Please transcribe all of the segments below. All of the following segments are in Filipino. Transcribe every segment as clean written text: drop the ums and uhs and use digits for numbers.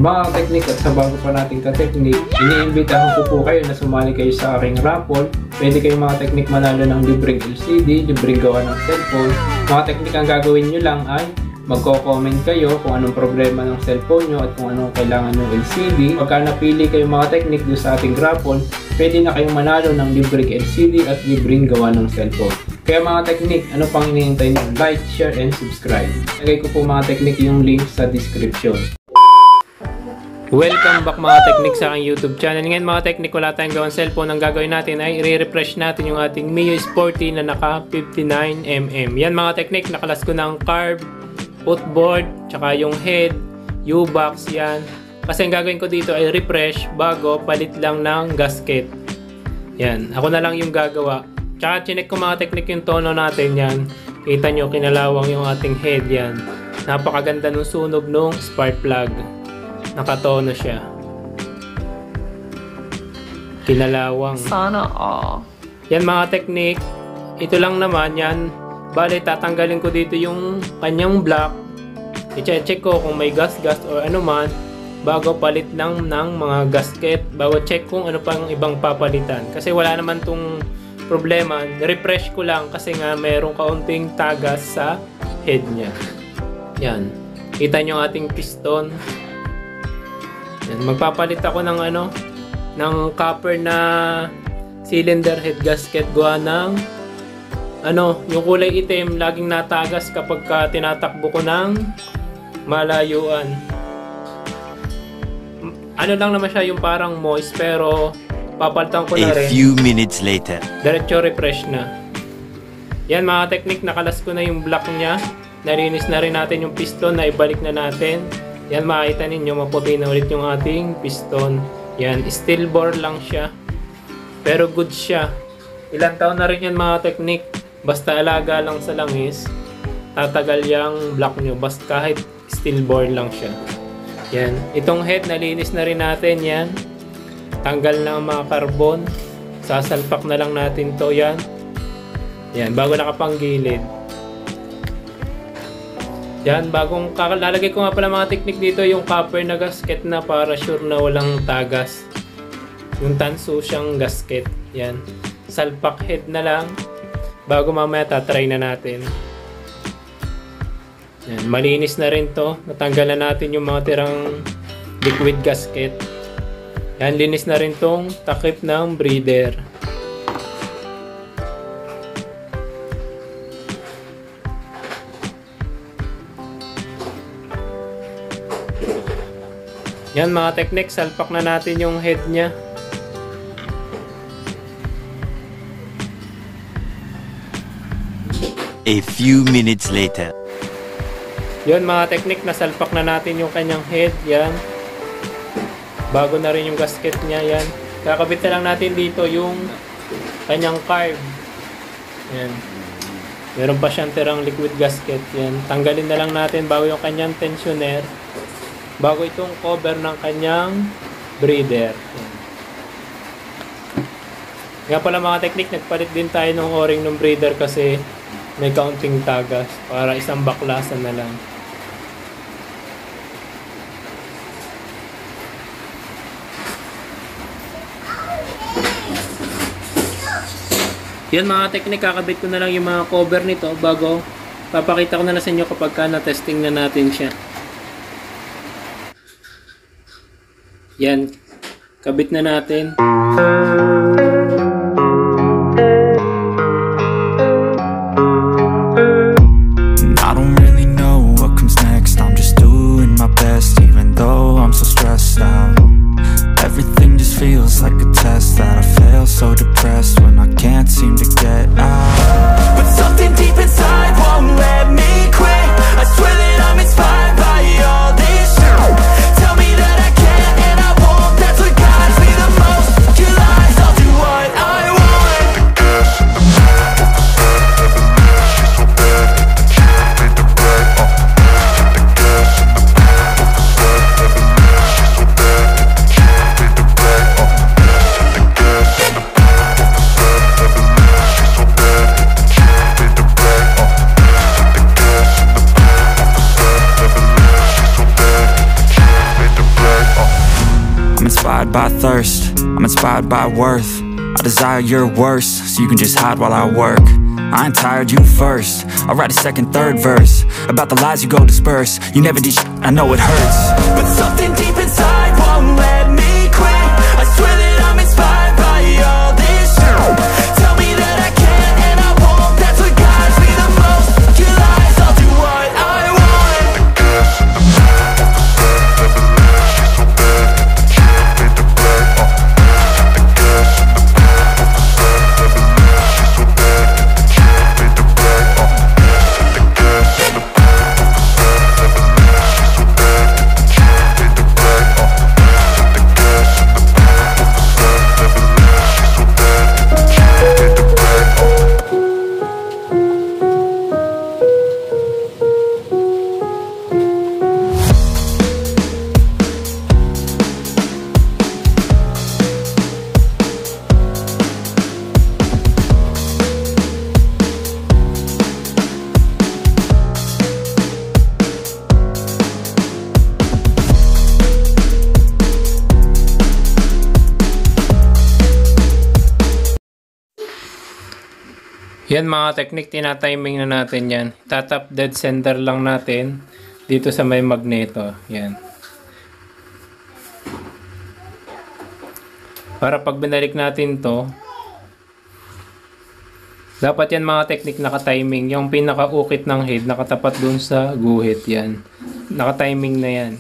Mga technique at sa bago pa nating ka-technique, iniimbitahan ko po kayo na sumali kayo sa aking raffle. Pwede kayong mga technique manalo ng libreng LCD, libreng gawa ng cellphone. Mga technique ang gagawin nyo lang ay magko-comment kayo kung anong problema ng cellphone nyo at kung anong kailangan ng LCD. Pagka napili kayong mga technique doon sa ating raffle, pwede na kayong manalo ng libreng LCD at libreng gawa ng cellphone. Kaya mga technique, ano pang hinihintay nyo? Like, share, and subscribe. Lagay ko po mga technique yung link sa description. Welcome back mga technique sa aking YouTube channel. Ngayon mga technique, wala tayong gawang cellphone. Ang gagawin natin ay i-refresh natin yung ating Mio Sporty na naka 59mm. Yan mga technique, nakalas ko ng carb, footboard, tsaka yung head, U-box yan. Kasi ang gagawin ko dito ay refresh bago palit lang ng gasket. Yan, ako na lang yung gagawa. Tsaka chinek ko mga technique yung tono natin yan. Kita nyo, kinalawang yung ating head yan. Napakaganda nung sunog nung spark plug. Nakatono siya. Kinalawang. Sana all. Yan mga technique. Ito lang naman yan. Bale, tatanggalin ko dito yung kanyang block. I-check ko kung may gas-gas or ano man. Bago palit lang ng mga gasket. Bago check kung ano pang ibang papalitan. Kasi wala naman tong problema. Refresh ko lang kasi nga merong kaunting tagas sa head niya. Yan. Kita nyo ating piston. Yan, magpapalit ako ng ng copper na cylinder head gasket gawa ng yung kulay itim laging natagas kapag tinatakbo ko ng malayuan. Ano lang naman siya yung parang moist pero papalitan ko na rin. A few minutes later. Diretso refresh na. Yan mga technique, nakalas ko na yung block niya. Narinis na rin natin yung piston na ibalik na natin. Yan, makikita ninyo, maputi na ulit yung ating piston. Yan, steel bore lang siya. Pero good siya. Ilang taon na rin yan mga technique. Basta alaga lang sa langis, tatagal yung block nyo. Basta kahit steel bore lang siya. Yan, itong head, nalinis na rin natin yan. Tanggal na ang mga carbon. Sasalpak na lang natin to yan. Yan, bago nakapanggilid. Yan, bagong lalagay ko nga pala mga technique dito yung copper na gasket na para sure na walang tagas. Yung tanso siyang gasket. Yan. Salpak head na lang. Bago mamaya tatry na natin. Yan, malinis na rin to. Natanggal na natin yung mga tirang liquid gasket. Yan, linis na rin tong takip ng breather. Yan mga technique, salpak na natin yung head niya. A few minutes later. Yan mga technique, nasalpak na natin yung kanyang head. Yan. Bago na rin yung gasket niya. Yan. Kakabit na lang natin dito yung kanyang carb. Yan. Meron pa siyang tirang liquid gasket. Yan. Tanggalin na lang natin bago yung kanyang tensioner. Bago itong cover ng kanyang breather. Nga pala mga technique, nagpalit din tayo ng o-ring ng breather kasi may kaunting tagas para isang baklasan na lang. Yan mga technique, kakabit ko na lang yung mga cover nito bago papakita ko na sa inyo kapag na-testing na natin siya. Yan, kabit na natin. I don't really know what comes next. I'm just doing my best, even though I'm so stressed out. Everything just feels like a test that I fail, so depressed when I can't seem to get out. But something deep inside won't let me quit. I swear that I'm inspired by all this shit. Tell me that I can't and I won't. That's what guides me the most. Your lies, I'll do what I want. inspired by thirst, I'm inspired by worth. I desire your worst, so you can just hide while I work. I ain't tired, you first. I'll write a second, third verse about the lies you go disperse. You never did shit, I know it hurts, but something deep inside won't let me quit. I swear that I'm inspired by all this shit. Tell me that I can and I won't. That's what guides me the most. Your lies, I'll do what I want. Yan mga technique, tinatiming na natin yan. Tatap dead center lang natin dito sa may magneto. Yan. Para pag binalik natin to, dapat yan mga technique naka-timing. Yung pinaka-ukit ng head nakatapat dun sa guhit. Yan. Naka-timing na yan.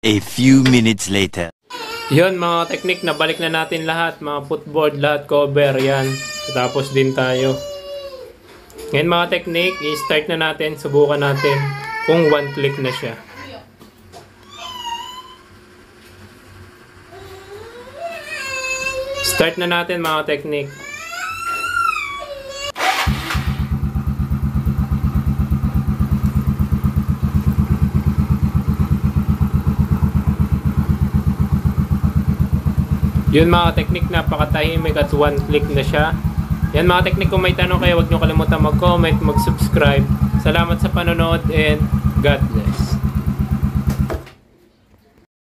A few minutes later. Yun mga technique, nabalik na natin lahat. Mga footboard, lahat cover. Yan. Tapos din tayo. Ngayon mga technique, i-start na natin. Subukan natin kung one click na siya. Start na natin mga technique. Yun mga technique, napakatahimik at one click na siya. Yan mga technique, kung may tanong kayo, huwag nyo kalimutan mag-comment, mag-subscribe. Salamat sa panonood and God bless.